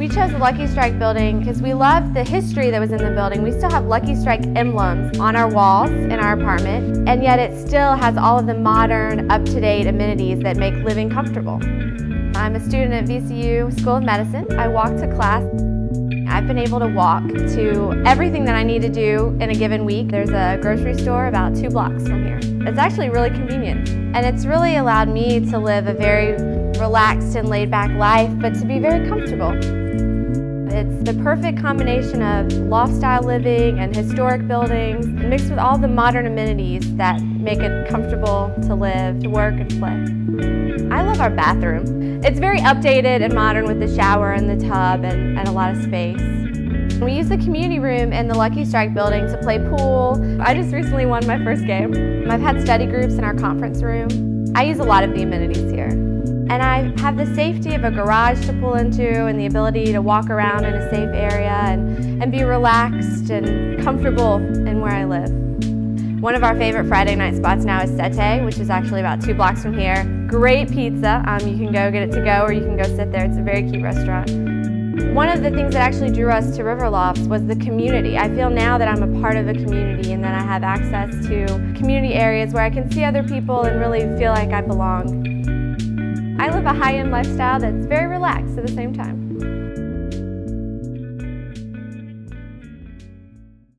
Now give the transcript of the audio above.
We chose the Lucky Strike building because we loved the history that was in the building. We still have Lucky Strike emblems on our walls in our apartment, and yet it still has all of the modern, up-to-date amenities that make living comfortable. I'm a student at VCU School of Medicine. I walk to class. I've been able to walk to everything that I need to do in a given week. There's a grocery store about 2 blocks from here. It's actually really convenient, and it's really allowed me to live a very relaxed and laid-back life, but to be very comfortable. It's the perfect combination of loft-style living and historic buildings, mixed with all the modern amenities that make it comfortable to live, to work, and play. I love our bathroom. It's very updated and modern with the shower and the tub and a lot of space. We use the community room in the Lucky Strike building to play pool. I just recently won my first game. I've had study groups in our conference room. I use a lot of the amenities here. And I have the safety of a garage to pull into and the ability to walk around in a safe area and be relaxed and comfortable in where I live. One of our favorite Friday night spots now is Sete, which is actually about 2 blocks from here. Great pizza. You can go get it to go or you can go sit there. It's a very cute restaurant. One of the things that actually drew us to River Lofts was the community. I feel now that I'm a part of a community and that I have access to community areas where I can see other people and really feel like I belong. I live a high-end lifestyle that's very relaxed at the same time.